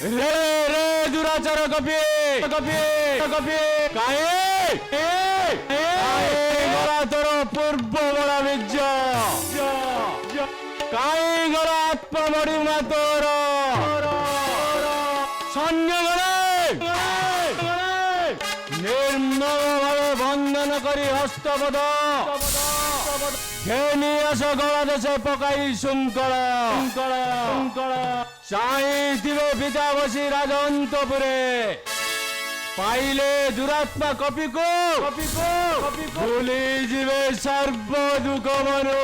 रे रे दुराचार कपि कपि कपि गला तोर पूर्व बड़ा बीज काई गला आत्मा बड़ी मा तोर सैन्य निर्मल भावे बंधन करी हस्तपद घेनियास गला देशे पकाई शुंकल चाहिए पिता बसी राजअंतपुरे पाइले दुरात्मा कपि को भूली जीवे सर्व दुख मनु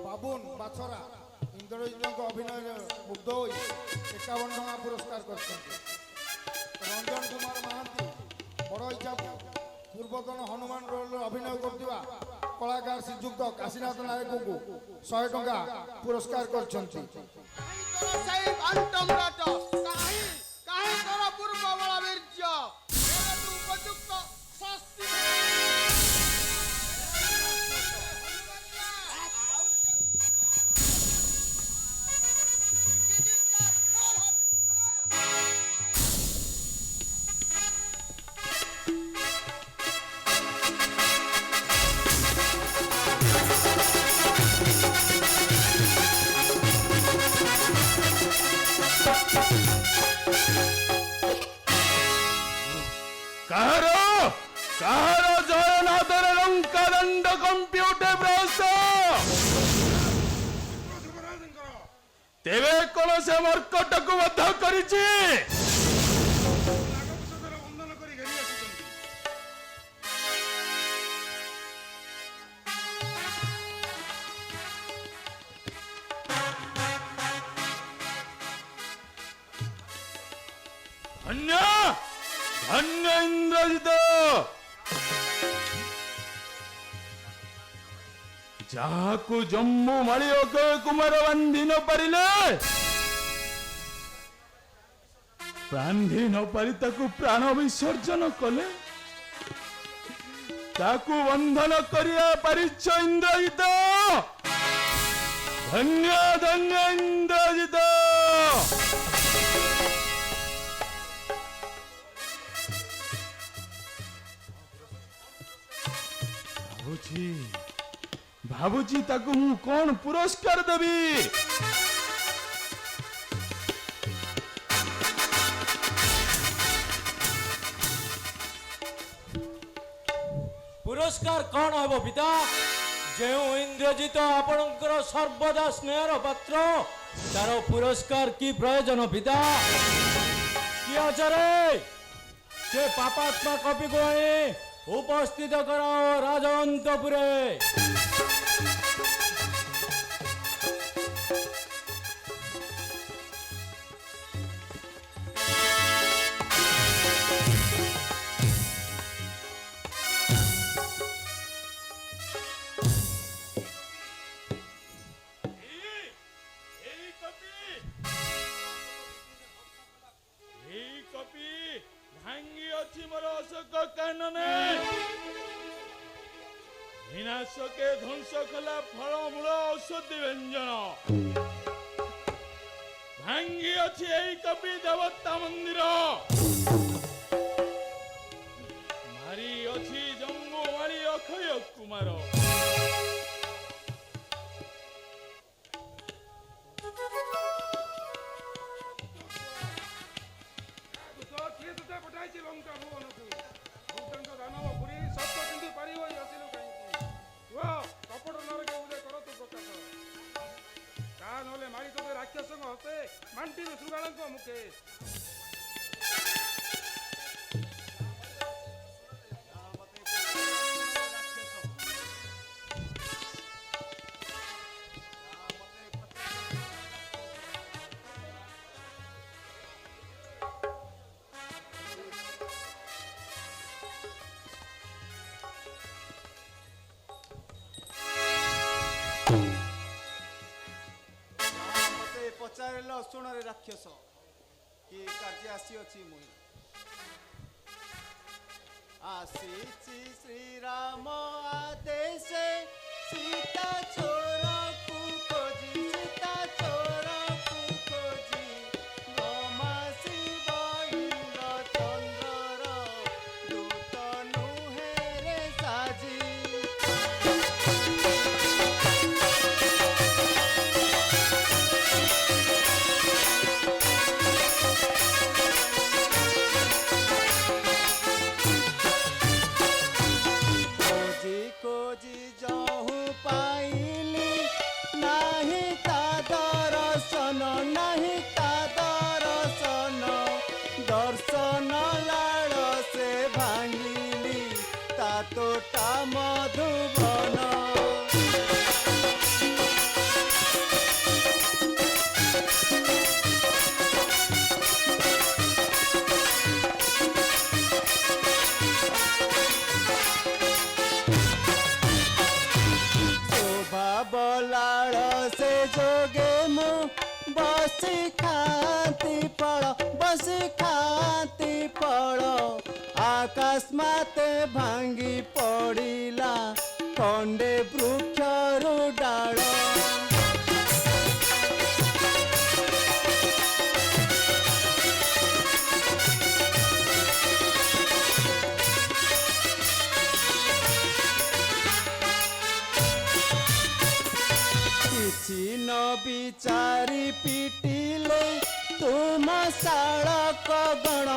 बाबुन बाछरा इंद्रजित अभिनय मुग्ध हो 51 टଙ୍କା पुरस्कार करते रंजन कुमार महांती बड़ इच्छा पूर्वतन हनुमान रोल अभिनय करथिबा कलाकार श्रीजुक्त काशीनाथ नायक को 100 टଙ୍କା पुरस्कार करछंती कहरो जयनाथर लंका दंड कंप्यूटर ब्रस तेवे कोन से मर्कट को बद्ध करिछि धन्य धन्य इंद्रजित जाकु जम्मू माली अक्षय कुमार बांधी न पारिले बांधी न पारि ताकु प्राण विसर्जन कले ताकु बंधन करिया पारिछ इंद्रजित धन्य धन्य इंद्रजित भाबुची ताकू मु कौन पुरस्कार देवी पुरस्कार कौन हम पिता जो इंद्रजित आपणकर सर्वदा स्नेहर पात्र तार पुरस्कार की प्रयोजन पिता कि अचरे से पापात्मा कपि को उपस्थित करो राजअंतपुरे विनाशके ध्वंस कला फलमूल औषधि व्यंजन भांगी अच्छी यही कपि देवता मंदिर मारी अच्छी जम्मू मारी अक्षय कुमार मांटी में सुगालन को मुके ଶୁଣରେ ରାକ୍ଷସ କି କାର୍ଯ୍ୟ ଆସିଅଛି ମୁଇଁ ଆସିଛି ଶ୍ରୀରାମ ଆଦେଶେ ସୀତା ଚୋରକୁ ଖୋଜି ସୀତା ଚୋରକୁ ଖୋଜି ବ୍ରହ୍ମା ଶିବ ଇନ୍ଦ୍ର ଚନ୍ଦ୍ରର ଦୂତ ନୁହେଁ ରେ ସାଜି दर्शन लाड़ से भांगिली तातोटा मधुबन शोभा बलाड़ से जोगे मु बसी खाती फल आकाशमाते भांगी पड़िला खंडे वृक्षरु डाल किछि न बिचारी पिटिले तुम शालक गण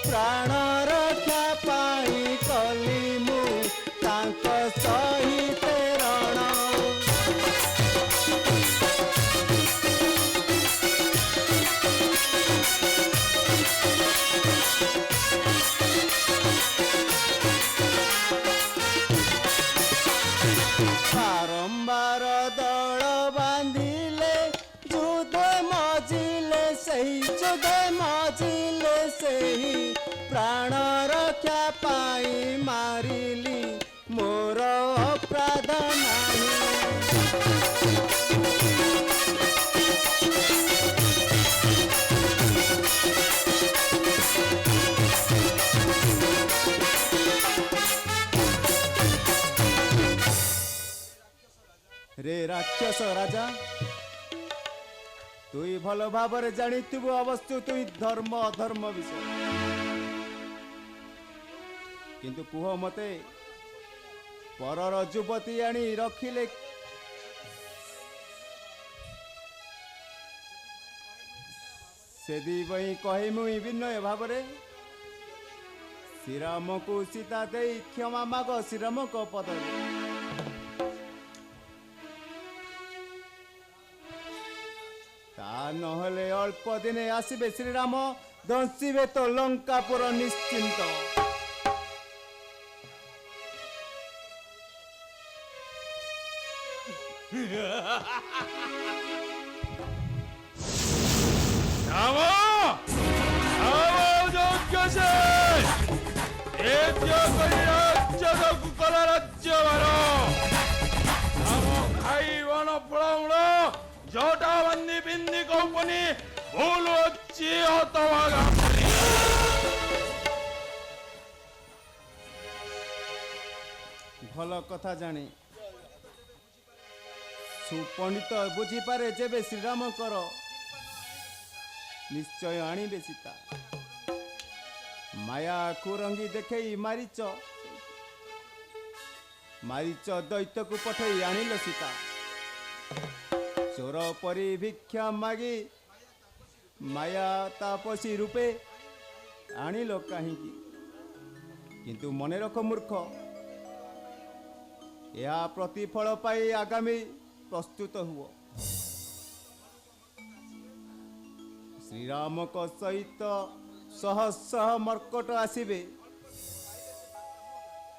प्राण रक्षा पाई कली मु तांक सहित रण बारंबार दल बांधिले जुदे मजिले सही प्राण रक्षा पाई मारिली मोर अपराध नाही रे राक्षस राजा तुई भल भाବରେ ଜାଣିଥିବୁ ଅବଶ୍ୟ ତୁଇ ଧର୍ମ ଅଧର୍ମ ବିଷୟ କିନ୍ତୁ କୁହ ମତେ ପରର ଯୁବତୀ ଆଣି ରଖିଲେ ସେଦିପାଇଁ କହି ମୁଇଁ ବିନୟ ଭାବରେ ଶ୍ରୀରାମକୁ ସୀତା ଦେଇ କ୍ଷମା ମାଗ ଶ୍ରୀରାମଙ୍କ ପଦରେ ता नहले अल्प दिने आसिबे श्रीराम दंशिबे तो लंकापुर निश्चिंत जोटा बंदी बिंदी कंपनी भूल अच्छी हतवागा भल कथा जाने सुपंडित बुझी पारे जेबे श्रीराम कर निश्चय आनिबे सीता माया कुरंगी देखई मारीच दैत्य को पठई आनिल सीता चोर परी भिक्षा मागी माया तापसी रूपे आनिल कहीं किंतु मने रख मूर्ख या प्रतिफल पाई आगामी प्रस्तुत हुआ श्रीराम को सहित शह शह मर्कट आसिबे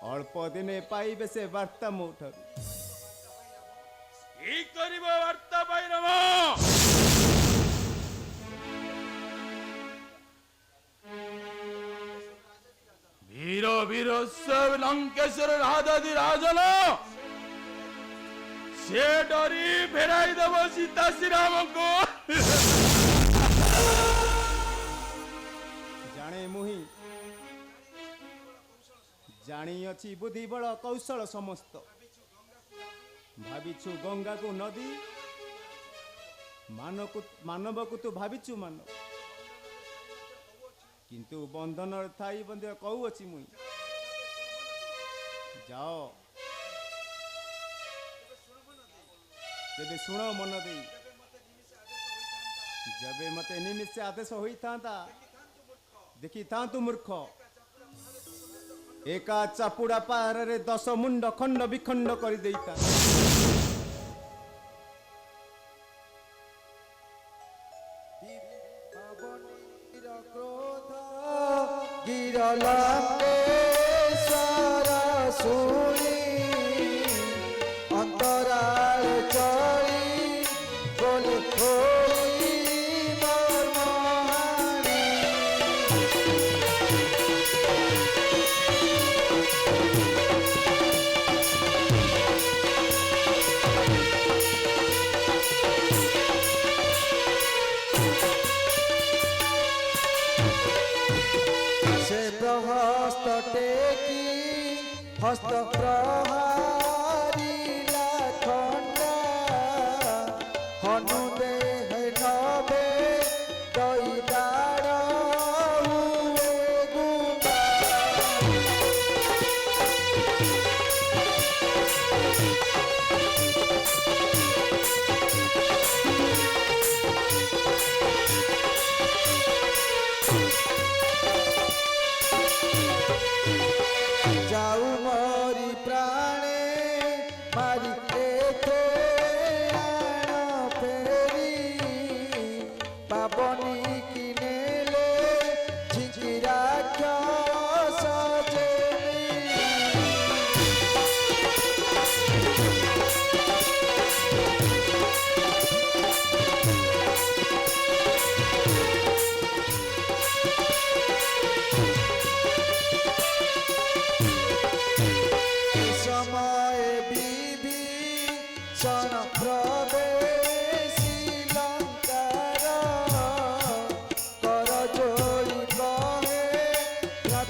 अल्प दिने पाइबे से वार्ता मोठर वार्ता भैरव वीर वीर सब लंकेश्वर राधादि राजन সে ডরি ফেরাই দেব সীতা শ্রীরামকে। জানে মুহি জাଣିଅଛି ବୁଦ୍ଧି ବଳ କୌଶଳ ସମସ୍ତ ଭାବିଛୁ ଗଙ୍ଗାକୁ ନଦୀ ମାନବକୁ ତୁ ଭାବିଛୁ ମାନବ କିନ୍ତୁ ବନ୍ଧନରେ ଥାଇ ମଧ୍ୟ କହୁଅଛି ମୁଇଁ ଯାଅ ତେବେ ଶୁଣ ମନ ଦେଇ ଯେବେ ମତେ ନିମିଷେ ଆଦେଶ ହୋଇଥାନ୍ତା ଦେଖିଥାନ୍ତୁ ମୂର୍ଖ ଏକା ଚାପୁଡ଼ା ପାହାରରେ 10 ମୁଣ୍ଡ ଖଣ୍ଡ ବିଖଣ୍ଡ କରିଦେଇଥା। হস্ত প্রহারিলা খণ্ডা হনু দেহ নবে দইদার হুয়ে গুণা যাও মরি প্রাণে মারি এতে আণ ফেরি পাবনি কিনেলে ঝিঁকি রাক্ষস জেলি সময়ে বিভীষণ প্রবেশী লঙ্কার কর জোড়ি কহে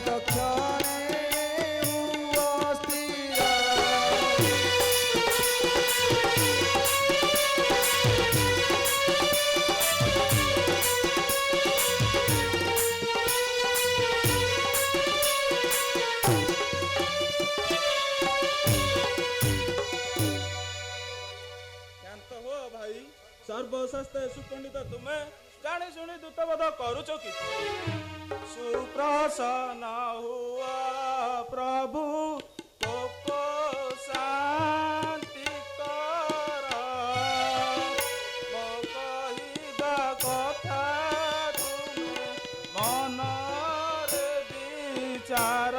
তৎক্ষণে হুয় স্থির শান্ত হো ভাই সর্বশস্তে সুপণ্ডিত তুমে জানি শুনি দূতবধ করুছ কি সুপ্রসন্ন হুয়া প্রভু কোপ শান্তি কর ମୋ କହିବା କଥା ତୁମେ ମନରେ ବିଚାର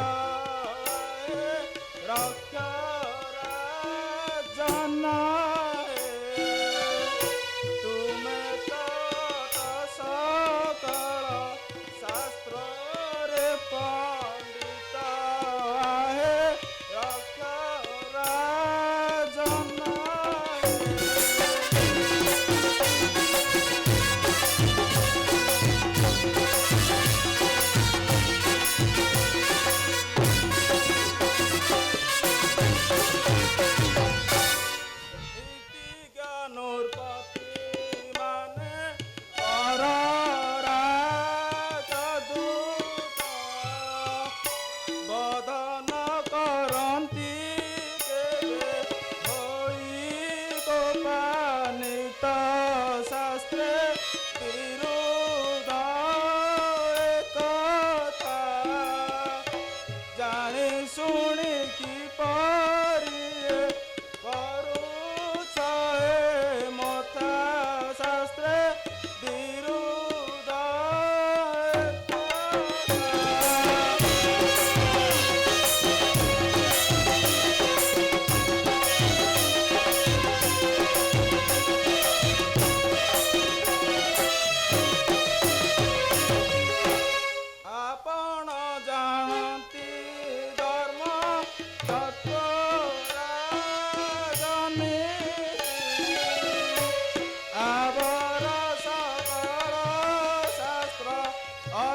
ରକ୍ଷରା ଜନ ତୁମେ ତ ସକଳ ଶାସ୍ତ୍ରରେ ପଣ୍ଡିତ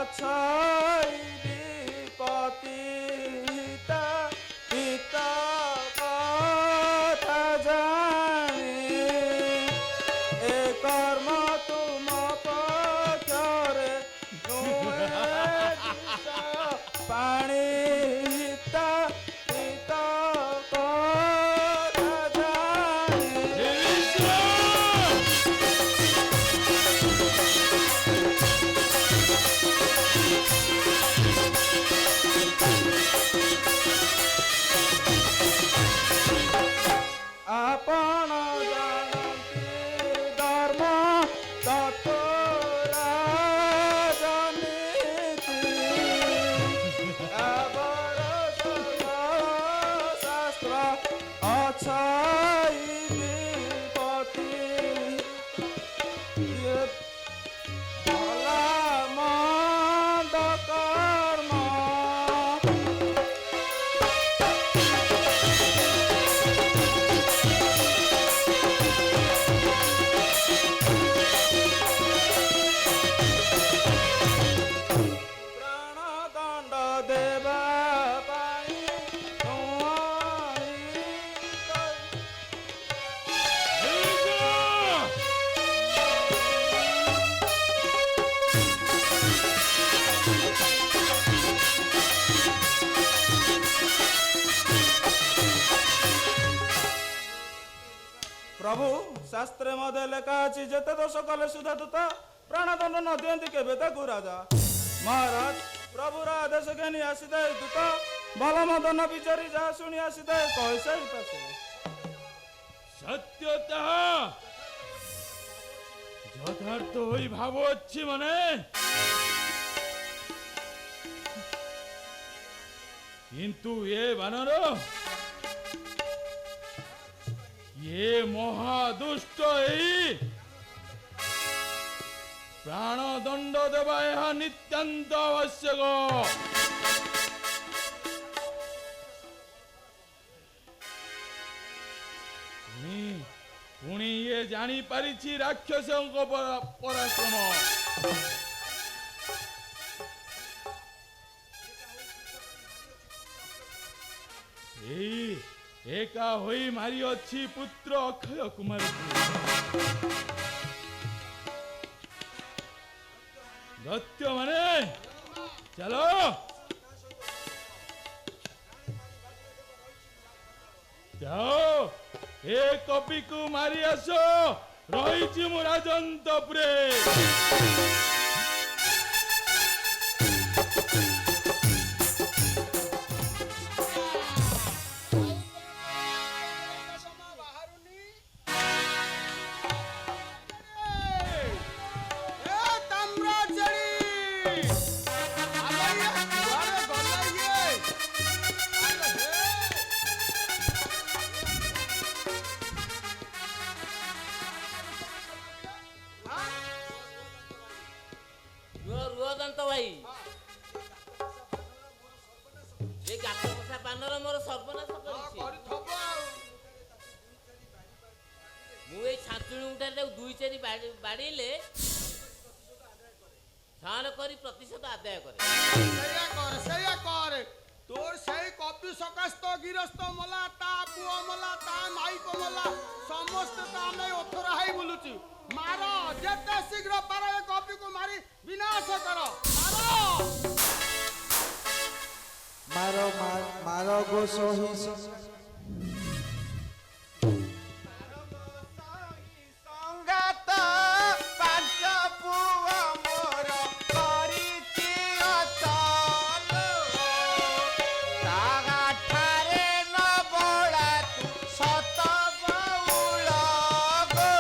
অছয় পতিতা পিতা কথা জানি এ কর্ম তুম পক্ষরে নুয়ে দিশ পাଣି হিতা পিতা কথা জানি ଆପଣ ଜାଣନ୍ତି ଧର୍ମ ତତ୍ତ୍ୱ ରାଜନୀତି ଆବର ଶାସ୍ତ୍ର ଅଛଇ ବିପତ୍ତି ଭଲା ମନ୍ଦ କର୍ମ ପ୍ରାଣ ଦଣ୍ଡ ଦେବା ପାଇଁ ପ୍ରଭୁ ଶାସ୍ତ୍ରେ ମଧ୍ୟ ଲେଖା ଅଛି ଯେତେ ଦୋଷ କଲେ ସୁଧା ଦୂତ ପ୍ରାଣଦଣ୍ଡ ନ ଦିଅନ୍ତି କେବେ ତାକୁ ରାଜା ମହାରାଜ ପ୍ରଭୁର ଆଦେଶ ଘେନି ଆସିଥାଏ ଦୂତ ଭଲ ମନ୍ଦ ନ ବିଚାରି ଯାହା ଶୁଣି ଆସିଥାଏ କହି ସାରିପାରେ সত্যতः যথার্থ হই ভাবছি মানে কিন্তু এ বানর এ মহাদুষ্ট এই প্রাণদণ্ড দেবা ଏହା ନିତ୍ୟାନ୍ତ ଆବଶ୍ୟକ ପୁଣି ଇଏ ଜାଣିପାରିଛି ରାକ୍ଷସଙ୍କ ପରାକ୍ରମ ଏଇ ଏକା ହୋଇ ମାରିଅଛି ପୁତ୍ର ଅକ୍ଷୟ କୁମାରକୁ ଦୈତ୍ୟ ମାନେ ଚାଲ ଯାଅ ଏ କପିକୁ ମାରି ଆସ ରହିଛି ମୁଁ ରାଜନ୍ତପୁରେ ଦନ୍ତ ଭାଇ ଏ ଗାତ କଷା ପାନର ମୋର ସର୍ବନାଶ କରିଛି ମୁଁ ଏଇ ଛାଞ୍ଚୁଣି ଉଠାରେ ତାକୁ ଦୁଇ ଚାରି ବାଡେଇଲେ ଛାଣ କରି ପ୍ରତିଶତ ଆଦାୟ କରେ ସେଇଆ କରେ তোর সেই কপি সকাস্ত গৃহস্থ মলা তা পুয় মলা তা মাইক মলা সমস্ত তো আমি অথরা হাই বলুছি মার যেতে শীঘ্র পার এ কপিকে মারি বিনাশ কর মারো মারো গো সহি সংগাত ପାଞ୍ଚ ପୁଅ ମୋର କରିଛି ଅଚଲ ତାହାଠାରେ ନ ବଳା ତୁ ସତ ବଉଳ ଗো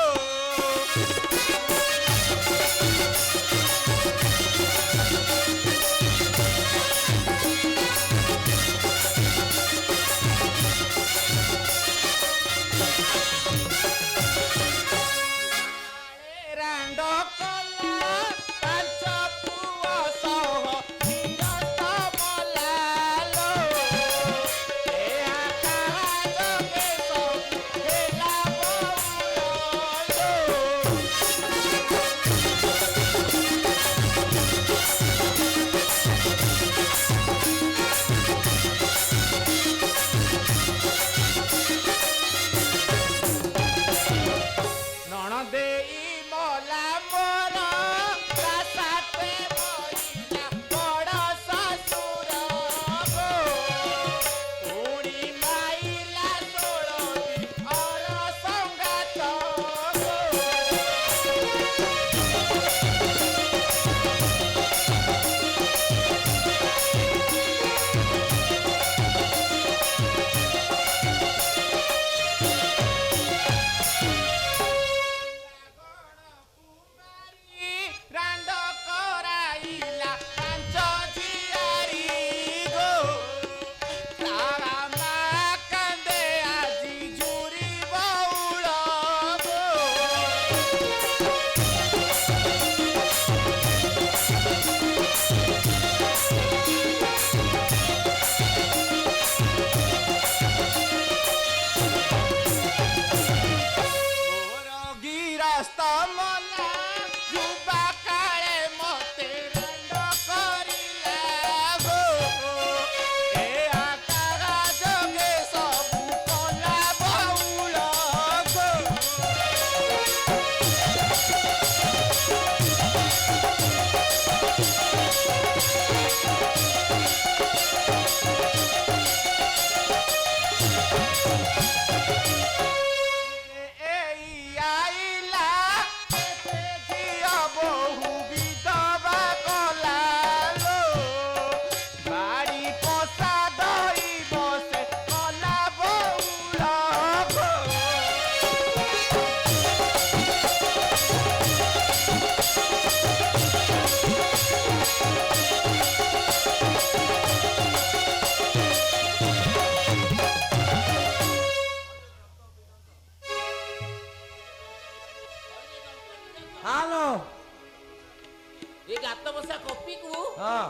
କପିକୁ ହଁ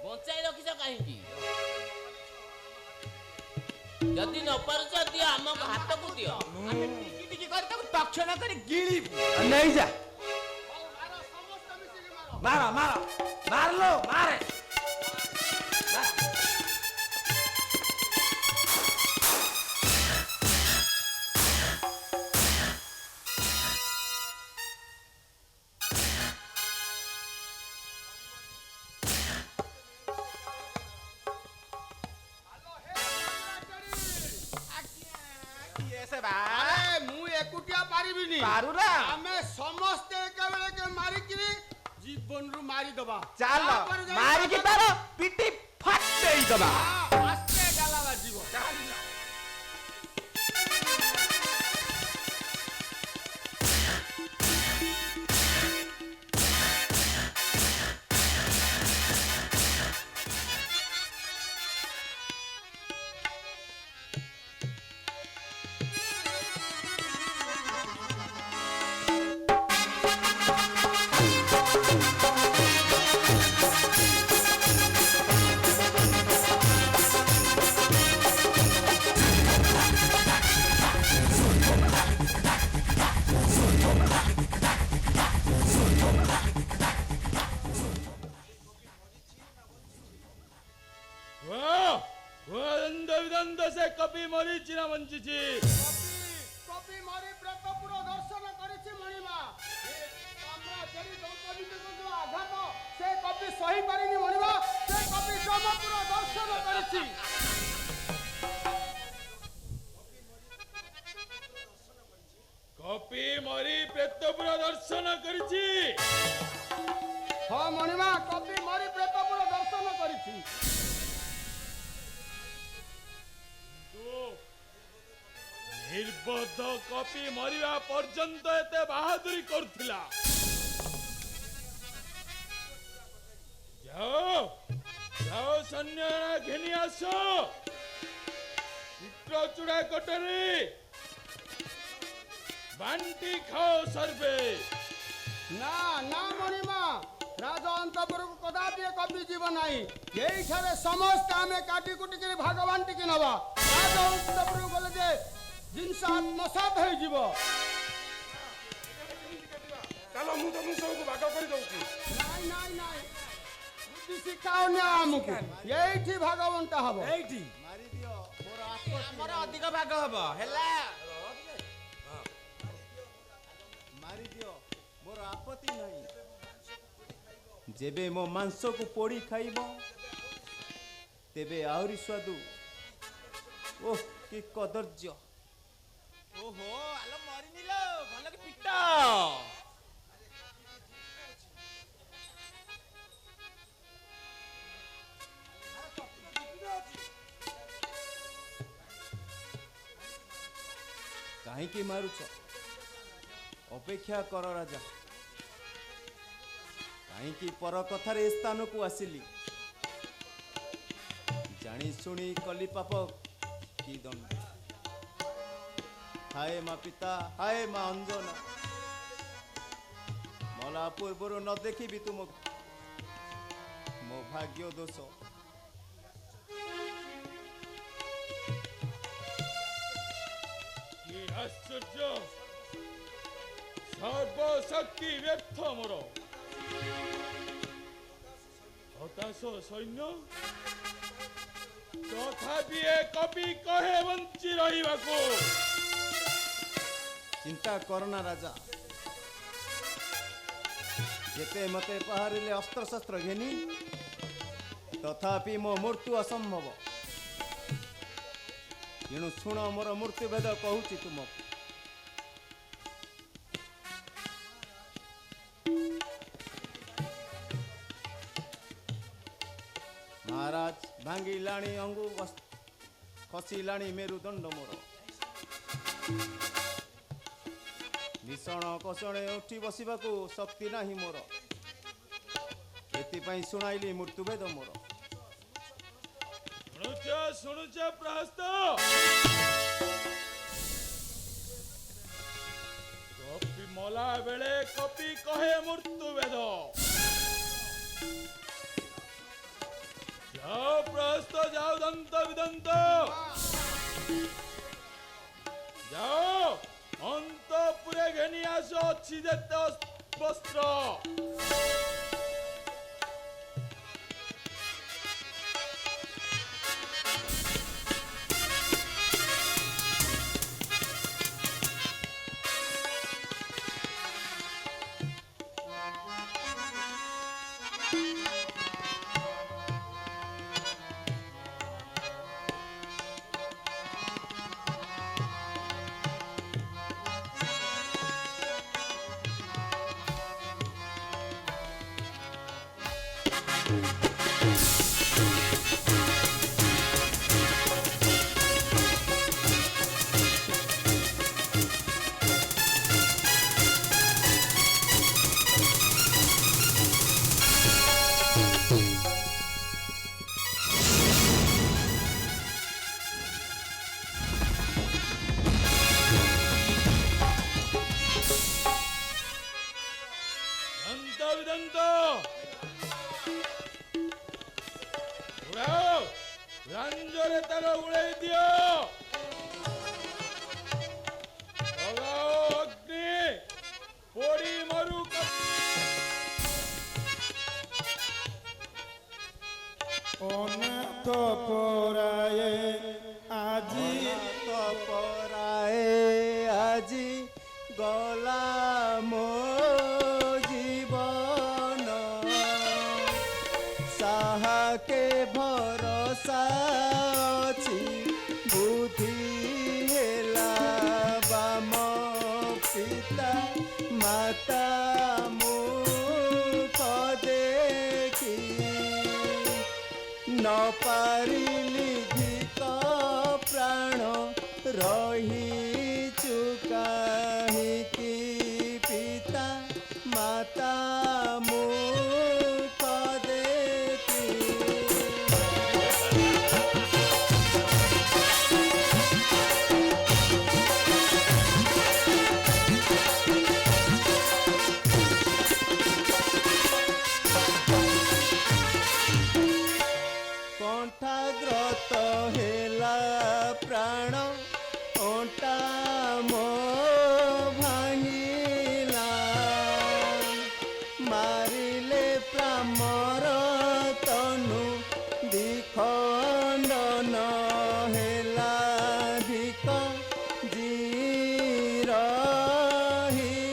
ବଞ୍ଚାଇ ରଖିଛ କାହିଁକି? ଯଦି ନ ପାରୁଛ ଦିଅ, ଆମ ହାତକୁ ଦିଅ। ଟିକେ କରି ତାକୁ ତକ୍ଷଣ କରି ଗିଳିବୁ। ନେଇଯା ମାର ମାର ମାରଲୋ ମାରେ ଆରେ ମୁଁ ଏକୁଟିଆ ପାରିବିନି। ପାରୁନା ଆମେ ସମସ୍ତେ ଏକାବେଳକେ ମାରିକିରି ଜୀବନରୁ ମାରିଦବା। ଚାଲ ତାପରେ ଯାଇ ମାରିକି ତାର ପିଟି ଫାଟେଇ ଦବା। ଆସ୍ତେ ଗାଲା ବାଜିବ। ସେ କପି ମରିଛି ନା ବଞ୍ଚିଛି? କପି ମରି ପ୍ରେତପୁର ଦର୍ଶନ କରିଛି ମଣିମା। ସାମ୍ରାଜ୍ୟର ଦୌପଦୀଙ୍କ ଯୋଉ ଆଘାତ ସେ କପି ସହି ପାରିନି ମଣିମା। ସେ କପି ଯମପୁର ଦର୍ଶନ କରିଛି। କପି ମରି ପ୍ରେତପୁର ଦର୍ଶନ କରିଛି। ହଁ ମଣିମା, କପି ମରି ପ୍ରେତପୁର ଦର୍ଶନ କରିଛି। ନିର୍ବୋଧ କପି ମରିବା ପର୍ଯ୍ୟନ୍ତ ଏତେ ବାହାଦୁରୀ କରୁଥିଲା। ଯାଅ ଯାଅ ସୈନ୍ୟ ଘେନି ଆସ। ଚୁଡ଼ା କଟରେ ବାଣ୍ଟି ଖାଅ ସର୍ବେ। ନା ନା ମଣିମା, ରାଜ ଅନ୍ତପୁରକୁ କଦାପି କପି ଯିବ ନାହିଁ। ଏଇଠାରେ ସମସ୍ତେ ଆମେ କାଟି କୁଟିକିରି ଭଗବାନ ଟିକେ ନବା। ରାଜ ଅନ୍ତପୁରକୁ ଗଲେ ଯେ ଜିନିଷ ଆତ୍ମସାତ ହେଇଯିବ। ଚାଲ ମୁଁ ତମକୁ ସବୁକୁ ଭାଗ କରି ଦଉଛି। ନାଇଁ ନାଇଁ ନାଇଁ, ବୁଦ୍ଧି ଶିଖାଅନି ଆମକୁ। ଏଇଠି ଭାଗବଣ୍ଟା ହବ। ଏଇଠି ମାରିଦିଅ ମୋର ଆପତ୍ତି ଆମର ଅଧିକ ଭାଗ ହବ ହେଲା। ମାରିଦିଅ ମୋର ଆପତ୍ତି ନାହିଁ। ଯେବେ ମୋ ମାଂସକୁ ପୋଡ଼ି ଖାଇବ ତେବେ ଆହୁରି ସ୍ୱାଦୁ। ଓଃ କି କଦର୍ଯ୍ୟ। ଓହୋ ଆଲୋ ମରିନିଲ ଭଲ କି ପିଟ। କାହିଁକି ମାରୁଛ? ଅପେକ୍ଷା କର ରାଜା। କାହିଁକି ପର କଥାରେ ଏ ସ୍ଥାନକୁ ଆସିଲି? ଜାଣି ଶୁଣି କଲି ପାପ କି ଦଣ୍ଡ। ହାୟ ମା ପିତା, ହାୟ ମା ଅଞ୍ଜନା। ମଲା ପୂର୍ବରୁ ନ ଦେଖିବି ତୁମକୁ। ମୋ ଭାଗ୍ୟ ଦୋଷ। କି ଆଶ୍ଚର୍ଯ୍ୟ! ସର୍ବଶକ୍ତି ବ୍ୟର୍ଥ ମୋର। ହତାଶ ସୈନ୍ୟ, ତଥାପି ଏ କପି କହେ ବଞ୍ଚି ରହିବାକୁ। ଚିନ୍ତା କରନା ରାଜା। ଯେତେ ମତେ ପାହାରିଲେ ଅସ୍ତ୍ରଶସ୍ତ୍ର ଘେନି ତଥାପି ମୋ ମୃତ୍ୟୁ ଅସମ୍ଭବ। ତେଣୁ ଶୁଣ ମୋର ମୃତ୍ୟୁଭେଦ କହୁଛି ତୁମକୁ। ମହାରାଜ ଭାଙ୍ଗିଲାଣି ଅଙ୍ଗୁ ଖସିଲାଣି ମେରୁଦଣ୍ଡ ମୋର। ଭୀଷଣ କଷଣେ ଉଠି ବସିବାକୁ ଶକ୍ତି ନାହିଁ ମୋର। ଏଥିପାଇଁ ଶୁଣାଇଲି ମୃତ୍ୟୁଭେଦ ମୋର। ଶୁଣୁଛ ପ୍ରହସ୍ତ? କପି ମଲା ବେଳେ କପି କହେ ମୃତ୍ୟୁଭେଦ। প্রহস্ত যাও দন্ত বিদন্ত যাও অন্তপুরে ঘেনিয়ে আসো ছিদেতে বস্ত্র। দন্ত বিদন্ত উড়াও রাঞ্জরে তার উড়াই দিও। পগাও অগ্নি পড়ি মরু অনাথ পরায়ে আজি পরায়ে আজি গলা মো জীবন সাহাকে ভরসা ଅଛି বুদ্ধি হেলা বাম পিতা মাতা মুখ দেখি ন ପାରିଲି ଧିକ ପ୍ରାଣ ରହିଛୁ କାହିଁକି ପିତା ମାତା ମୁଖ ଦେଖି। କଣ୍ଠାଗ୍ରତ ହେଲା ପ୍ରାଣ ଅଣ୍ଟା ମୋ ଭାଙ୍ଗିଲା ମାରିଲେ ପ୍ରାମର ତନୁ ଦ୍ୱିଖଣ୍ଡନ ହେଲା ଧିକ ରହିବାର।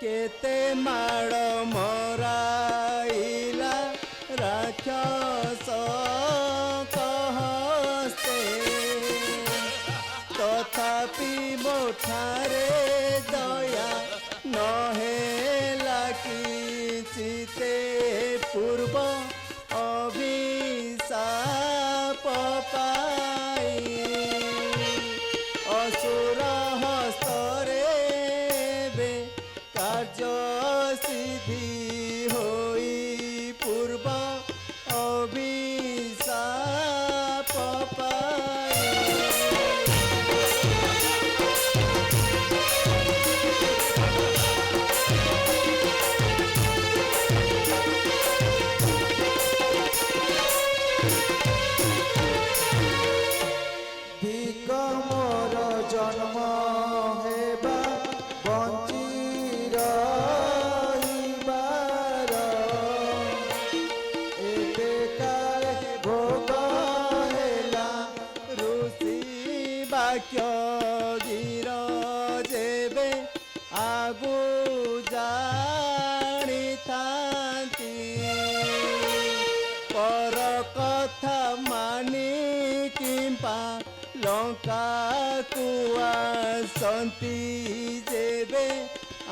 କେତେ ମାଡ଼ ମରାଇଲା ରାକ୍ଷସ ହସ୍ତେ ତଥାପି ମୋଠାରେ ଦୟା ନହେଲା କିଛିତେ ପୂର୍ବ ଅଭିଶାପ ପାଇ ଅସୁର ହସ୍ତରେ ଏବେ କାର୍ଯ୍ୟ ସିଦ୍ଧି ହୋଇ ପୂର୍ବ ଅଭିଶାପ ପାଇ ଧିକ ମୋର ଜନ୍ମ ହେବା ବଞ୍ଚି ରହିବାର ଏବେ କାଳେ ଭୋଗ ହେଲା ଋଷି ବାକ୍ୟ ଗିର ଯେବେ ଆଗୁ ଜାଣିଥାନ୍ତି ପର କଥା ମାନି କିମ୍ବା ଲଙ୍କାକୁ ଆସନ୍ତି ଯେବେ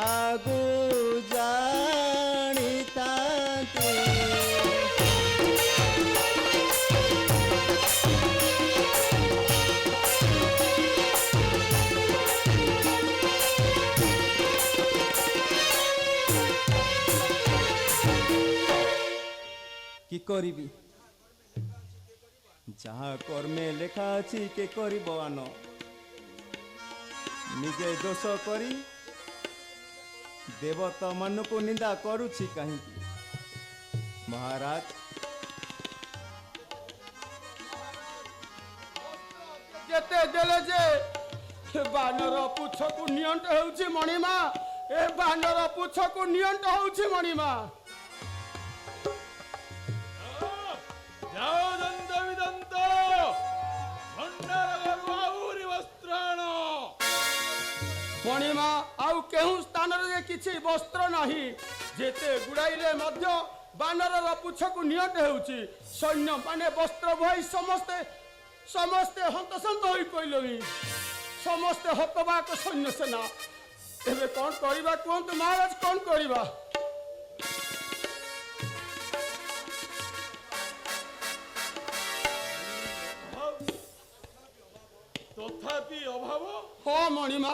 ଆଗୁ ଜାଣିଥାନ୍ତି। কি করিবি যাহা কর্মে লেখা আছে কে করিব আন নিজে দোষ করি দেবতা ମାନଙ୍କୁ নিନ୍ଦা କରୁଛି କାହିଁକି ମହାରାଜ ଯେତେ ଦେଲେ ଯେ ବାନର ପୁଛକୁ ନିଅଣ୍ଟ ହେଉଛି ମଣିମା ଏ ବାନର ପୁଛକୁ ନିଅଣ୍ଟ ହେଉଛି ମଣିମା ଯାଅ ଦନ୍ତ ବିଦନ୍ତ ଭଣ୍ଡାର ଘରୁ ଆହୁରି ବସ୍ତ୍ର ଆଣ। ମଣିମା ଆଉ କେଉଁ ସ୍ଥାନରେ ଯେ କିଛି ବସ୍ତ୍ର ନାହିଁ ଯେତେ ଗୁଡ଼ାଇଲେ ମଧ୍ୟ ବାନରର ପୁଛକୁ ନିଅଣ୍ଟ ହେଉଛି ସୈନ୍ୟମାନେ ବସ୍ତ୍ର ବୁହାଇ ସମସ୍ତେ ସମସ୍ତେ ହନ୍ତସନ୍ତ ହୋଇ ପଡ଼ିଲେଣି ସମସ୍ତେ ହତବାକ ସୈନ୍ୟ ସେନା ଏବେ କ'ଣ କରିବା କୁହନ୍ତୁ ମହାରାଜ କ'ଣ କରିବା ତଥାପି ଅଭାବ ହଁ ମଣିମା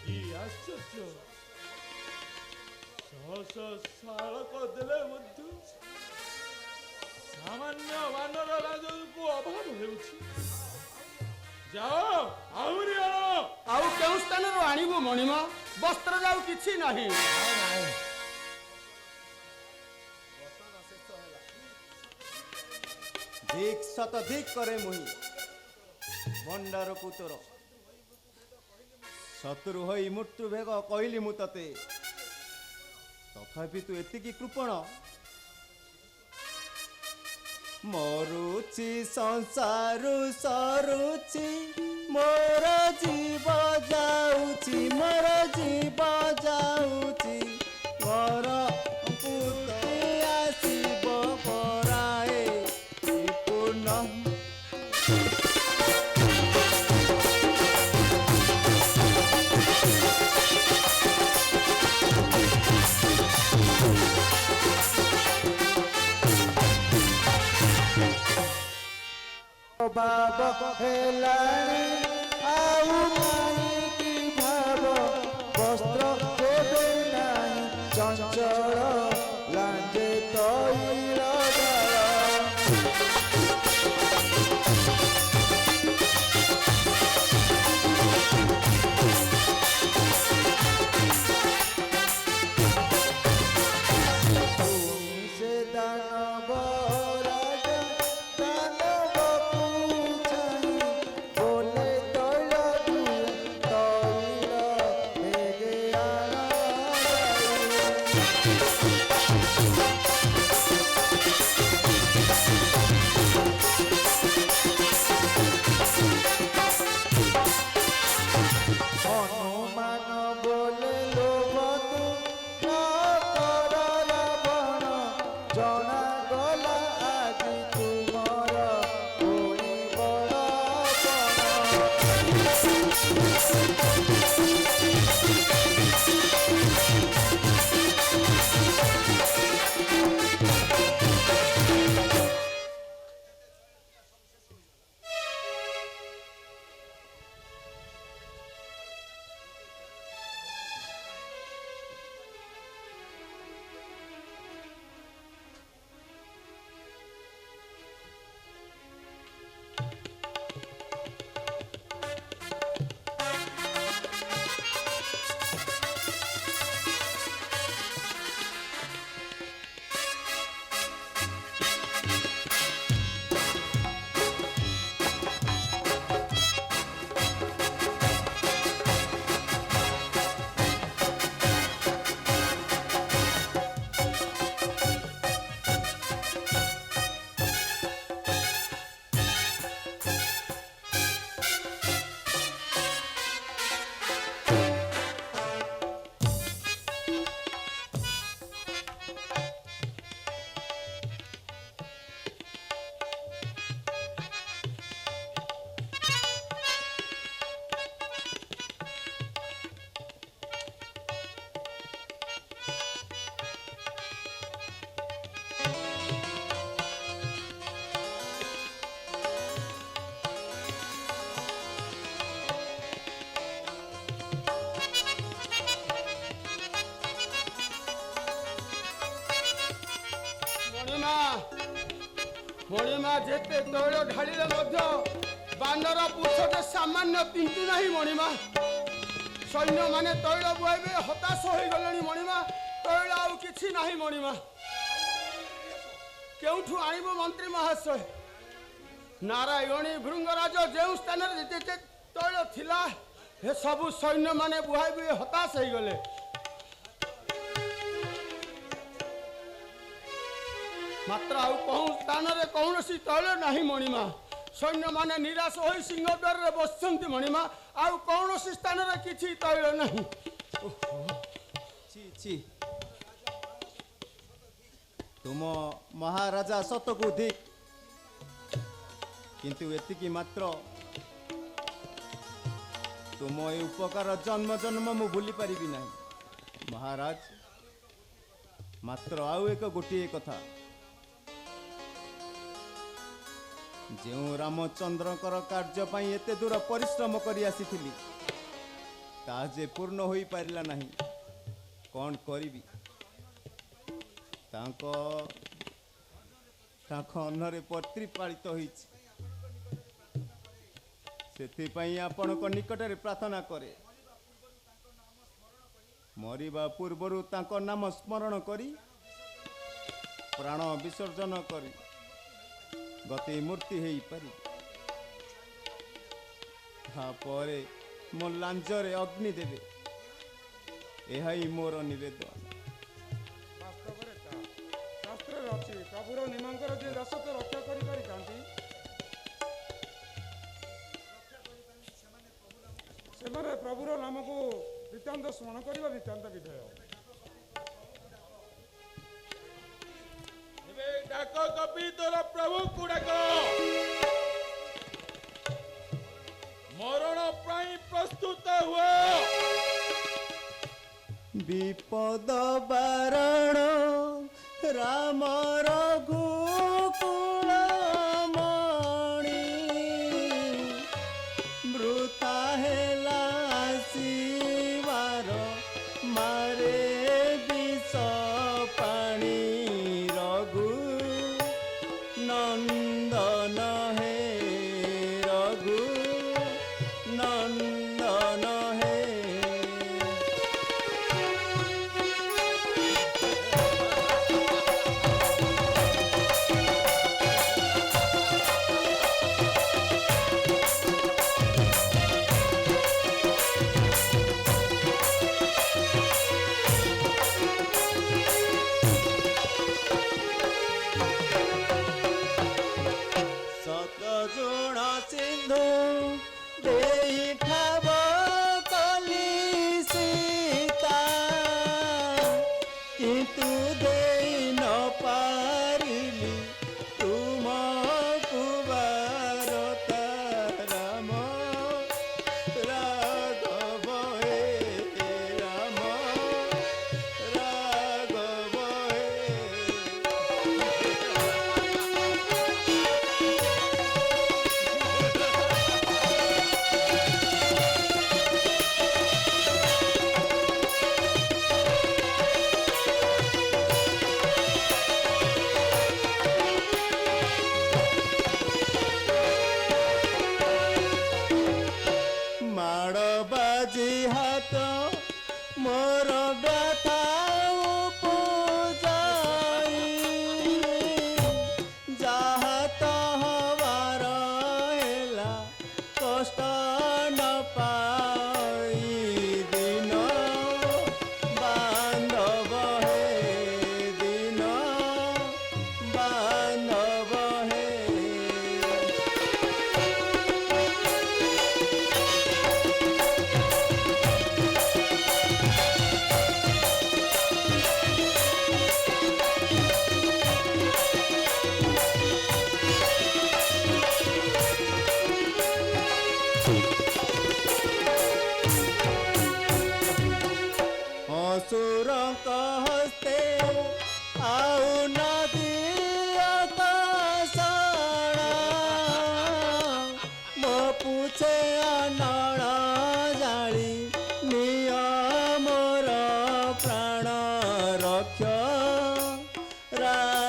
କି ଆଶ୍ଚର୍ଯ୍ୟ ଶହ ଶାଳକ ଦେଲେ ମଧ୍ୟ ସାମାନ୍ୟ ବାନର ରାଜକୁ ଅଭାବ ହେଉଛି। ଯାଅ ଆହୁରି ଆଣ। ଆଉ କେଉଁ ସ୍ଥାନରୁ ଆଣିବୁ ମଣିମା ବସ୍ତ୍ର ଆଉ କିଛି ନାହିଁ ଧିକ୍ ସତ ଧିକ୍ କରେ ମୁହିଁ ଭଣ୍ଡାରକୁ ତୋର ଶତ୍ରୁ ହୋଇ ମୃତ୍ୟୁ ବେଗ କହିଲି ମୁଁ ତତେ ତଥାପି ତୁ ଏତିକି କୃପଣ ମରୁଛି ସଂସାରୁ ସରୁଛି ମୋର ଜୀବ ଯାଉଛି ମୋର ଜୀବ ଯାଉଛି ମୋର ପୁତେ ଆସିବ ପରାଏ ପୂର୍ଣ୍ଣ ଅଭାବ ହେଲାଣି ଆଉ ନାହିଁ କି ଭାବ ବସ୍ତ୍ର ଦେବେ ନାହିଁ ଚଞ୍ଚଳ ଲାଞ୍ଜେ ତୈଳ ଡାଳ ସେ ଦାନବ ରାଜା ଦାନବକୁ ଚାହିଁ ବୋଲେ ତୈଳ ଦୁଏ ତୈଳ ବେଗେ ଆଣ ମଣିମା ଯେତେ ତୈଳ ଢାଳିଲେ ମଧ୍ୟ ବାନର ପୁଛଟେ ସାମାନ୍ୟ ପିନ୍ତୁ ନାହିଁ ମଣିମା। ସୈନ୍ୟମାନେ ତୈଳ ବୁହାଇବେ ହତାଶ ହୋଇଗଲେଣି ମଣିମା। ତୈଳ ଆଉ କିଛି ନାହିଁ ମଣିମା। କେଉଁଠୁ ଆଣିବ ମନ୍ତ୍ରୀ ମହାଶୟ? ନାରାୟଣୀ ଭୃଙ୍ଗରାଜ ଯେଉଁ ସ୍ଥାନରେ ଯେତେ ତୈଳ ଥିଲା ଏ ସବୁ ସୈନ୍ୟମାନେ ବୁହାଇ ବୁହାଇ ହତାଶ ହେଇଗଲେ। ମାତ୍ର ଆଉ କେଉଁ ସ୍ଥାନରେ କୌଣସି ତୈଳ ନାହିଁ ମଣିମା। ସୈନ୍ୟମାନେ ନିରାଶ ହୋଇ ସିଂହଦ୍ୱାରରେ ବସିଛନ୍ତି ମଣିମା। ଆଉ କୌଣସି ସ୍ଥାନରେ କିଛି ତୈଳ ନାହିଁ। ଛି ଛି, ତୁମ ମହାରାଜା ସତକୁ ଧିକ୍, କିନ୍ତୁ ଏତିକି ମାତ୍ର ତୁମ ଏ ଉପକାର ଜନ୍ମ ଜନ୍ମ ମୁଁ ଭୁଲି ପାରିବି ନାହିଁ ମହାରାଜ। ମାତ୍ର ଆଉ ଗୋଟିଏ କଥା, ଯେଉଁ ରାମଚନ୍ଦ୍ରଙ୍କର କାର୍ଯ୍ୟ ପାଇଁ ଏତେ ଦୂର ପରିଶ୍ରମ କରି ଆସିଥିଲି ତାହା ଯେ ପୂର୍ଣ୍ଣ ହୋଇପାରିଲା ନାହିଁ। କ'ଣ କରିବି? ତାଙ୍କ ଅନ୍ନରେ ପ୍ରତିପାଳିତ ହୋଇଛି। ସେଥିପାଇଁ ଆପଣଙ୍କ ନିକଟରେ ପ୍ରାର୍ଥନା କରେ, ମରିବା ପୂର୍ବରୁ ତାଙ୍କ ନାମ ସ୍ମରଣ କରି ପ୍ରାଣ ବିସର୍ଜନ କରି ଗତି ମୂର୍ତ୍ତି ହେଇପାରିବି। ତାପରେ ମୋ ଲାଞ୍ଜରେ ଅଗ୍ନି ଦେବେ। ଏହା ହିଁ ମୋର ନିବେଦନ। ବାସ୍ତବରେ ଶାସ୍ତ୍ରରେ ଅଛି, ପ୍ରଭୁର ନିମଙ୍କର ଯେ ଦାସତ୍ୱ ରକ୍ଷା କରିପାରିଥାନ୍ତି ସେମାନେ ପ୍ରଭୁର ନାମକୁ ନିତାନ୍ତ ସ୍ମରଣ କରିବା ନିତାନ୍ତ ବିଧେୟ। ଏବେ ଡାକ କପି ତୋର ପ୍ରଭୁକୁ ଡାକ। ମରଣ ପାଇଁ ପ୍ରସ୍ତୁତ ହୁଅ। ବିପଦ ବାରଣ ରାମ ରଘୁକୁଳ ମଣି, ବୃଥା ହେଲା ଆସିବାର ମାରେ ବିଷ ପାଣି। ରଘୁ ନନ୍ଦନ ହେ, ରଘୁ ନନ୍ଦନ ହେ। ଶତଗୁଣ ସିନ୍ଧୁ ଦେଇଠାବ କଲି ସୀତା, କିନ୍ତୁ ଦେଇ ନ ପାରିଲି ତୁମକୁ ବାରତା। ରାମ ରାଘବ ହେ, ରାମ ରାଘବ ହେ।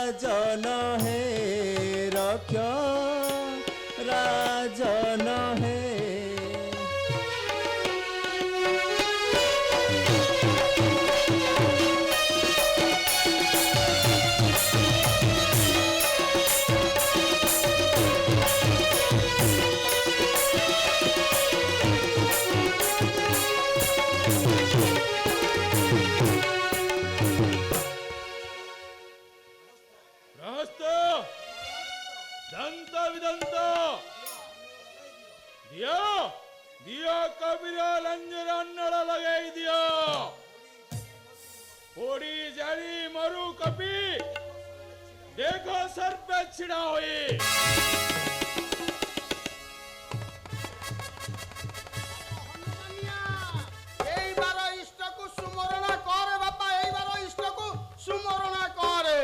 राजन हे रक्ष राजन हे ಗೃಹಸ್ಥ ದಂತ ವಿದಂತ ದಿಯಾ ದಿಯಾ ಕಬಿರ ಲಂಜರ ಅನ್ನಡ ಲಗೈ ದಿಯಾ पोड़ी जारी मरु कपी देखो सर पे छिड़ा हुई এইবার ইষ্টকু সুমরণ করে বাপা, এইবার ইষ্টকু সুমরণ করে।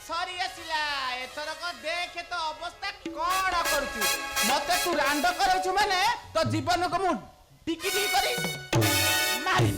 সরি আসিলা এথরক দেখে তো অবস্থা কণ করছু মতে তু রান্ড করাউছু মানে তো জীবনকে মু টিকি টিকি করি মারি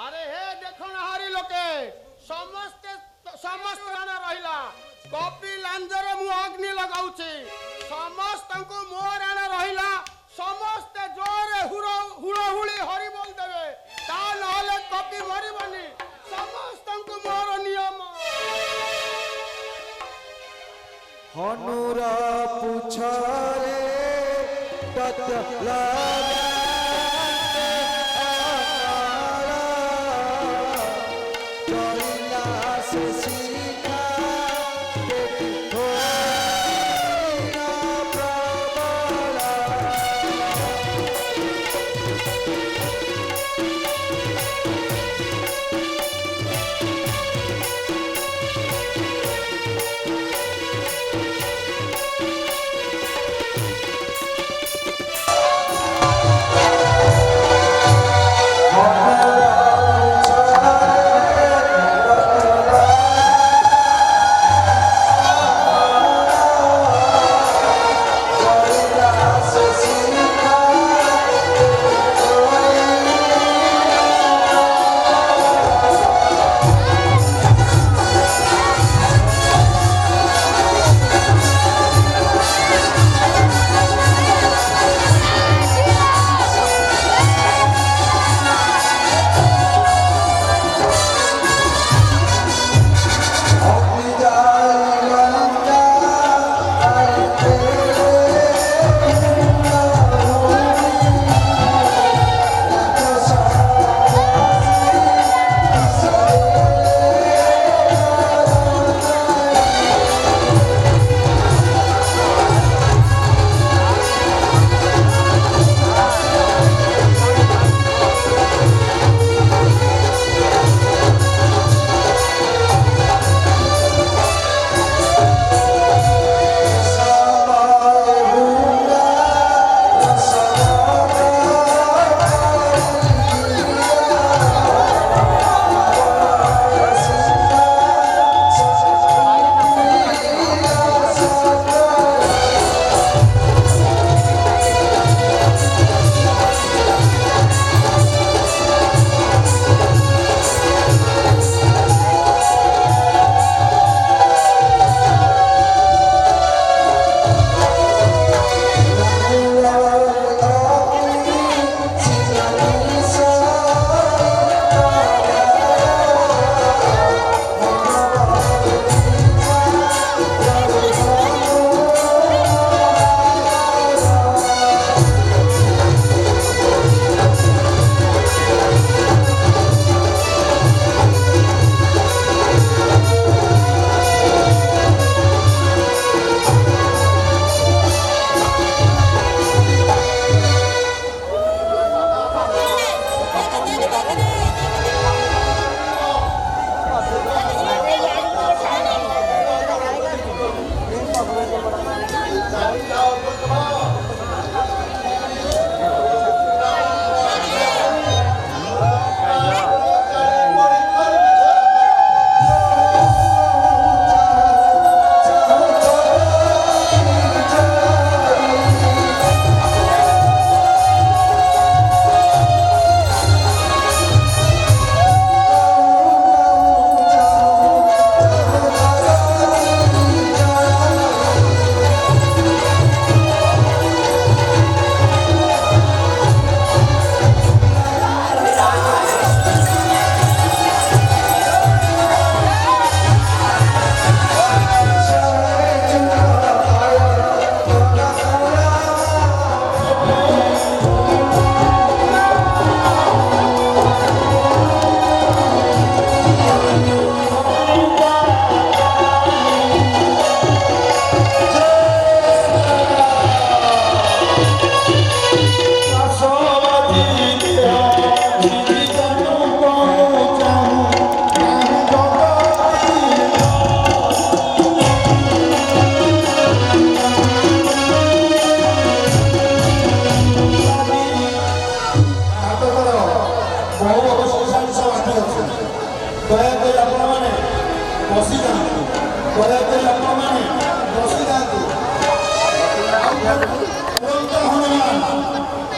আরে হে দেখো না হারি লোকে সমস্ত সমস্ত রানা রহিলা কপি লাঞ্জরে মু অগ্নি লগাউছি সমস্তଙ୍କୁ ମୋ ରାଣା ରହିଲା ସମସ୍ତେ ଜୋରେ ହୁଳହୁଳି ହରି ବୋଲ ଦେବେ ତା ନହେଲେ କପି ମରିବନି ସମସ୍ତଙ୍କୁ ମୋର ନିୟମ হনুর পুছরে পতলা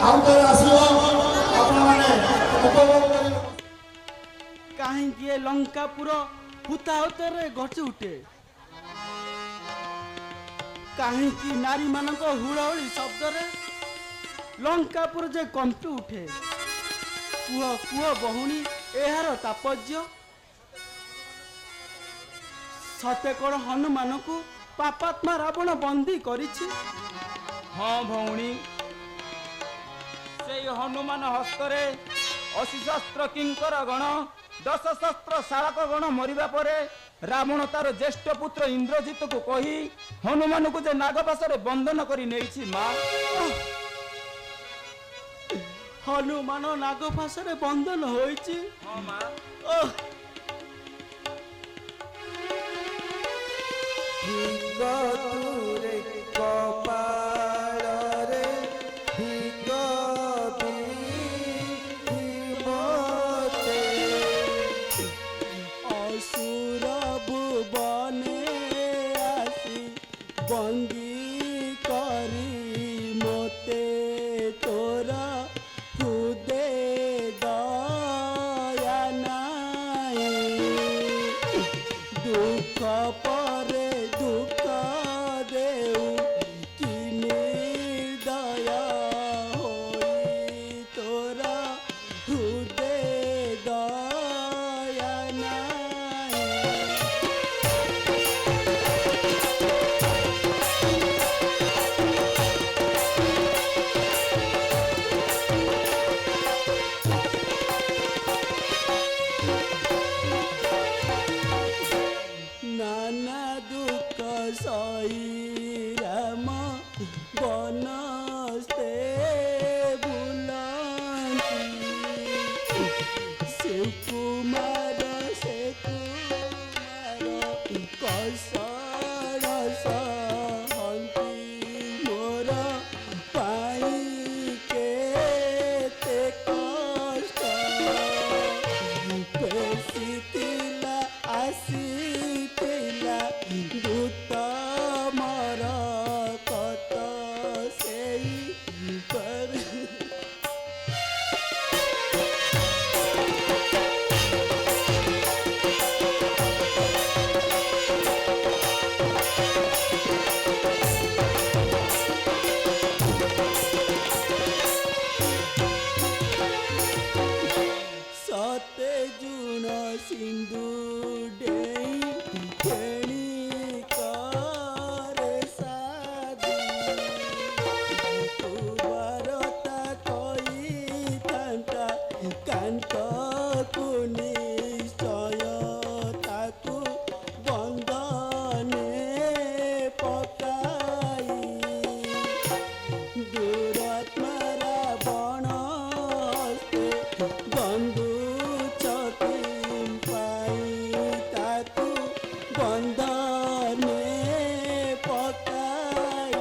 ଆଉ ଥରେ ଆସିବ ଆପଣମାନେ ଉପଭୋଗ କରିବେ। କାହିଁକି ଏ ଲଙ୍କାପୁର ହୁତାହୁତରେ ଗର୍ଜି ଉଠେ? କାହିଁକି ନାରୀମାନଙ୍କ ହୁଳହୁଳି ଶବ୍ଦରେ ଲଙ୍କାପୁର ଯେ କମ୍ପି ଉଠେ? କୁହ କୁହ ଭଉଣୀ, ଏହାର ତାତ୍ପର୍ଯ୍ୟ? ସତେ କ'ଣ ହନୁମାନଙ୍କୁ ପାପାତ୍ମା ରାବଣ ବନ୍ଦୀ କରିଛି? ହଁ ଭଉଣୀ, ସେଇ ହନୁମାନ ହସ୍ତରେ 80 ଶସ୍ତ୍ର କିଙ୍କର ଗଣ 10 ଶସ୍ତ୍ର ଶାଳକ ଗଣ ମରିବା ପରେ ରାବଣ ତାର ଜ୍ୟେଷ୍ଠ ପୁତ୍ର ଇନ୍ଦ୍ରଜିତକୁ କହି ହନୁମାନଙ୍କୁ ଯେ ନାଗପାଶରେ ବନ୍ଦନ କରି ନେଇଛି ମା। ହନୁମାନ ନାଗପାଶରେ ବନ୍ଦନ ହୋଇଛି? ହଁ ମା। ତୁରେ କପାଳରେ ଭିକ ମତେ ଅସୁର ଭୁବନେ ଆସି ବନ୍ଦୀ କରି ମୋତେ ତୋର ହୃଦେ ଦୟା ନାହିଁ। ଦୁଃଖ ପରେ ଦୁଃଖ ଦେଉ କି ନିର୍ଦୟ ହୋଇ ତୋର ହୃଦେ ଦୟା ନାହିଁ। নানা দুঃখ সই রাম বনস্তে বুলন্তি সুকুমার সে কুমার কৌশল সহন্তি মোর পাই কেতে কষ্ট বেশিলা আসিলা দূত মর কত সেই পর সতে জুন সিন্ধু ডেই ফেণি করে সাদি তু বারতা কইথান্তা কান্ত কুনি নিশ্চয় তাকু বন্দনে পকাই দুরাত্মারা বণ হস্তে বন্ধু চকিম পাই তাকু বন্দনে পকাই।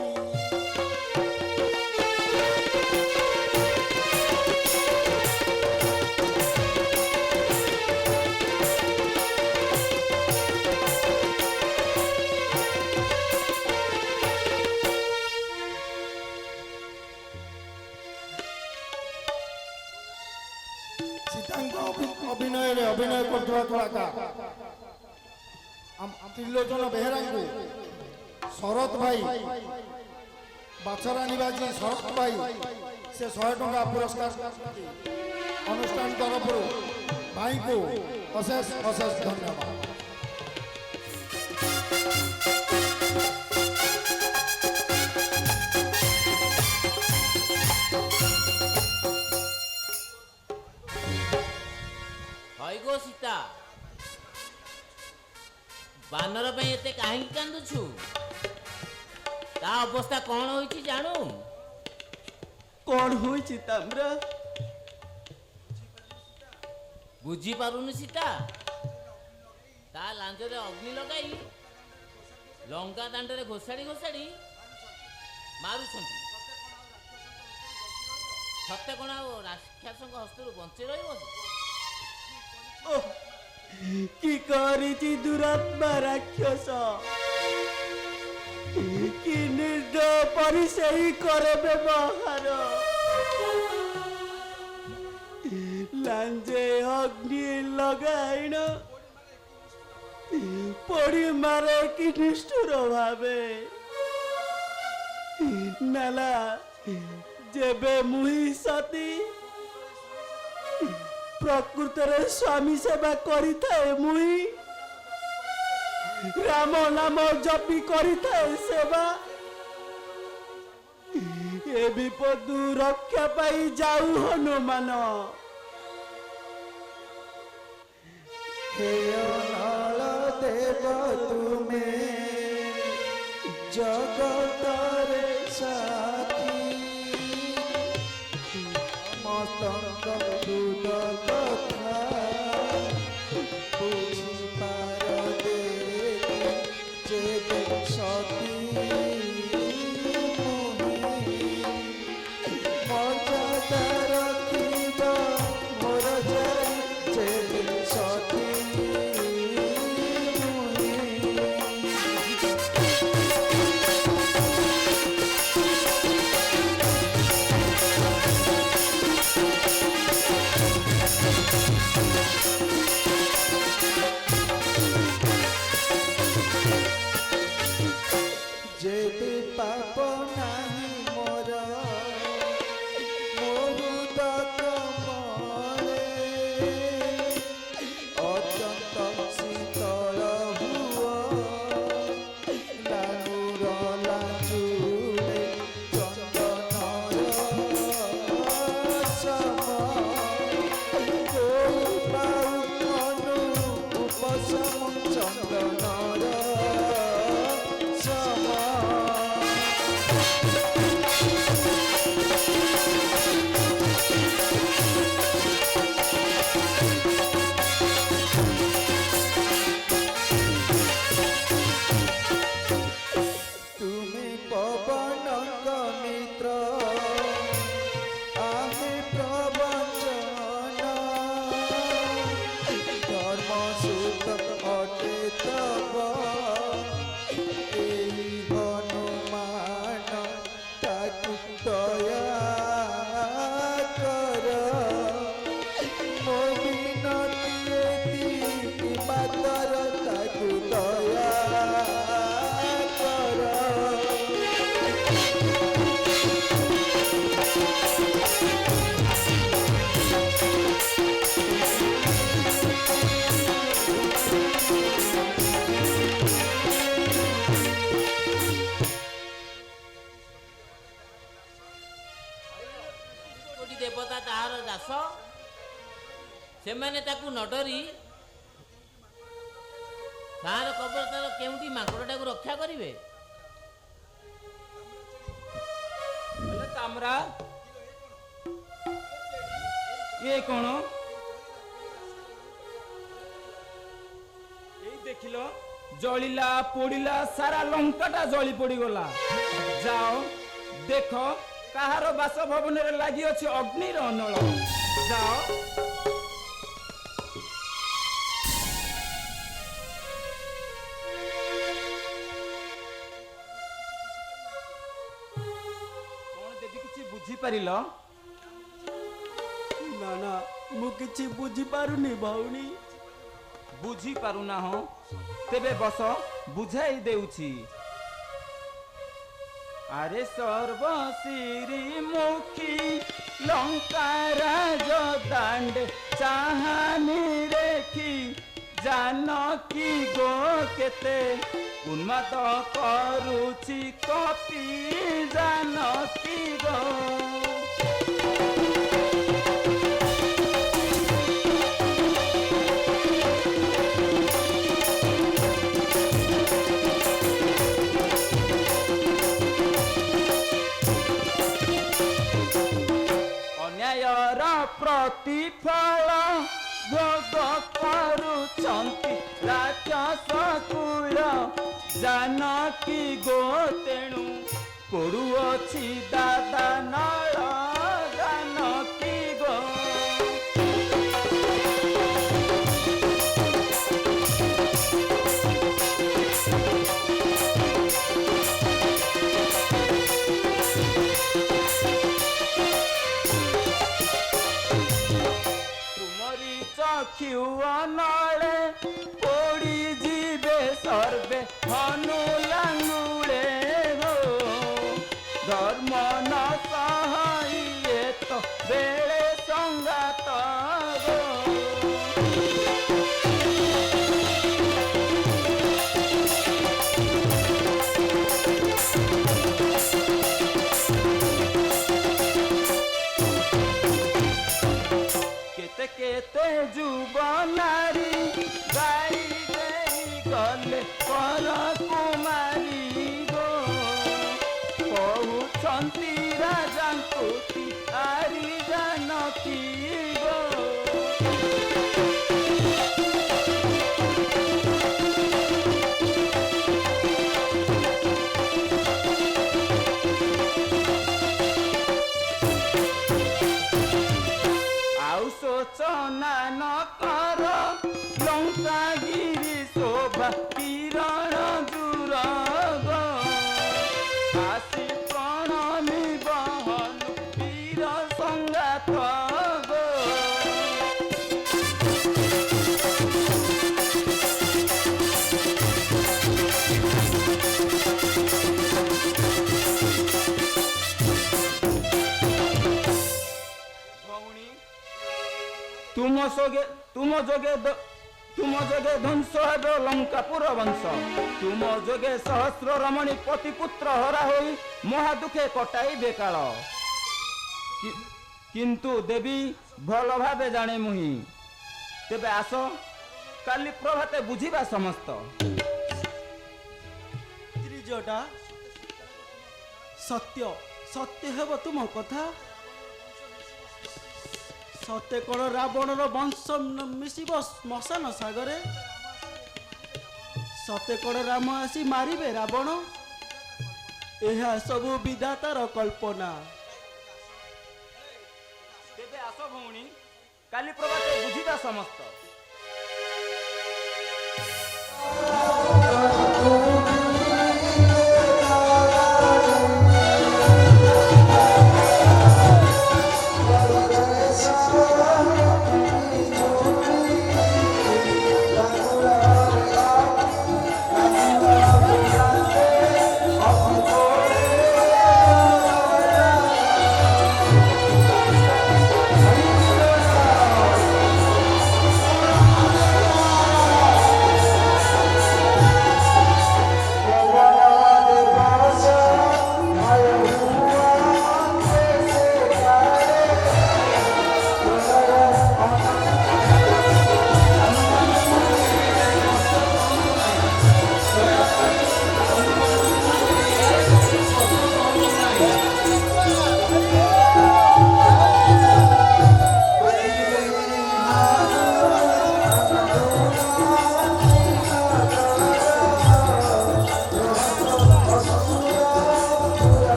ସୀତାଙ୍କ ଅଭିନୟରେ ଅଭିନୟ କରୁଥିବା କଳାକାର ତ୍ରିଲୋଚନ ବେହେରାଙ୍କୁ ଶରତ ଭାଇ ବାଛରା ନିବାସୀ ଶରତ ଭାଇ ସେ 100 ଟଙ୍କା ପୁରସ୍କାର ଅନୁଷ୍ଠାନ ତରଫରୁ ଭାଇଙ୍କୁ ଅଶେଷ ଅଶେଷ ଧନ୍ୟବାଦ। ହଇ ଗୋ ସୀତା, ବାନର ପାଇଁ ଏତେ କାହିଁକି କାନ୍ଦୁଛୁ? ତା ଅବସ୍ଥା କ'ଣ ହୋଇଛି ଜାଣୁ? କ'ଣ ହୋଇଛି ତାମ୍ର? ବୁଝିପାରୁନି ସୀତା? ତା ଲାଞ୍ଜରେ ଅଗ୍ନି ଲଗାଇ ଲଙ୍କା ଦାଣ୍ଡରେ ଘୋଷାଡ଼ି ଘୋଷାଡ଼ି ମାରୁଛନ୍ତି। ସତେ କ'ଣ ଆଉ ରାକ୍ଷସଙ୍କ ହସ୍ତରୁ ବଞ୍ଚି ରହିବ? কি করেছি দুরাত্মা রাক্ষস? কি নির্দয় পরি সেই করে ব্যবহার? ଲାଞ୍ଜେ ଅଗ୍ନି ଲଗାଇଣ ପଡ଼ି ମାରେ କି ନିଷ୍ଠୁର ଭାବେ ନାଲା ଯେବେ ମୁହିଁ ସତୀ ପ୍ରକୃତରେ ସ୍ୱାମୀ ସେବା କରିଥାଏ ମୁହିଁ ରାମ ନାମ ଜପି କରିଥାଏ ସେବା ଏ ବିପଦୁ ରକ୍ଷା ପାଇ ଯାଉ ହନୁମାନ हे नल देव तुमे जगतर साथी मस्तक दूध कथा बुझी पार दे जे सती मर्यादा रखिब मोर जाई जे सती जेते पाप नाही मोर मोरुदक मरे अत्यंत शीतल हुआ लालुर लाचुरे चंदनर सम कोई पाउ मनु उपशम चंदनर सम तुमे पवन मित्र आमे प्रवचन धर्म सूत अटे तब एई हनुमान ताकु दया कर मो विनती मातर ताकु दया कर କୋଟି ଦେବତା ତାହାର ଦାସ ସେମାନେ ତାକୁ ନ ଡରି ତାହାର କବର ତାର କେଉଁଠି ମାଙ୍କଡ଼ଟାକୁ ରକ୍ଷା କରିବେ ହେଲେ ତାମରା ଇଏ କଣ ଏଇ ଦେଖିଲ ଜଳିଲା ପୋଡ଼ିଲା ସାରା ଲଙ୍କାଟା ଜଳି ପୋଡ଼ିଗଲା ଯାଅ ଦେଖ କାହାର ବାସଭବନରେ ଲାଗିଅଛି ଅଗ୍ନିର ଅନଳ ଯାଅ କଣ ଦେବି କିଛି ବୁଝିପାରିଲ ନା ନା ମୁଁ କିଛି ବୁଝିପାରୁନି ଭଉଣୀ ବୁଝିପାରୁନାହଁ ତେବେ ବସ ବୁଝାଇ ଦେଉଛି আরে সর্বশিরি মুখী লঙ্কা রাজ দাণ্ড চাহানি রেখি জানকী গো কেতে উন্মাদ করুছি কপি জানকী গো ଅନ୍ୟାୟର ପ୍ରତିଫଳ ଭୋଗ କରୁଛନ୍ତି ରାକ୍ଷସ କୁଳ ଜାନକୀ ଗୋ ତେଣୁ ପଡୁଅଛି ଦାଦା ନଳ ଜାନକୀ ଗୋ ଦେଖିବ ନଳେ ପୋଡ଼ି ଯିବେ ସର୍ବେ ହନୁ ଲାଙ୍ଗୁଳେ ହୋ ଧର୍ମ ନ ସହାଇଏ ତ ବେଳେ ସଙ୍ଗାତ ଗୋ কেতে কেতে যুব নারী গাই দেই গলে পর কুমারী গো কହୁଛନ୍ତି রাজাଙ୍କୁ আরি জানকী গো ଆଉ ଶୋଚନା ନ କର ଲଙ୍କାଗିରି ଶୋଭା କିରଣ ଦୂର ଆସି ପ୍ରଣମୀ ବହନ ବୀର ସଙ୍ଗାତ ଗୋ ଭଉଣୀ ତୁମ ଯୋଗେ ଧ୍ୱଂସ ହେବ ଲଙ୍କାପୁର ବଂଶ ତୁମ ଯୋଗେ ସହସ୍ର ରମଣୀ ପତି ପୁତ୍ର ହରା ହୋଇ ମହାଦୁଃଖେ କଟାଇବେ କାଳ କିନ୍ତୁ ଦେବୀ ଭଲ ଭାବେ ଜାଣେ ମୁହିଁ ତେବେ ଆସ କାଲି ପ୍ରଭାତେ ବୁଝିବା ସମସ୍ତ ତ୍ରିଜଟା ସତ୍ୟ ହେବ ତୁମ କଥା ସତେ କଣ ରାବଣର ବଂଶ ମିଶିବ ଶ୍ମଶାନ ସାଗରେ ସତେ କଣ ରାମ ଆସି ମାରିବେ ରାବଣ ଏହା ସବୁ ବିଧାତାର କଳ୍ପନା ତେବେ ଆସ ଭଉଣୀ କାଲି ପ୍ରଭାତେ ବୁଝିବା ସମସ୍ତ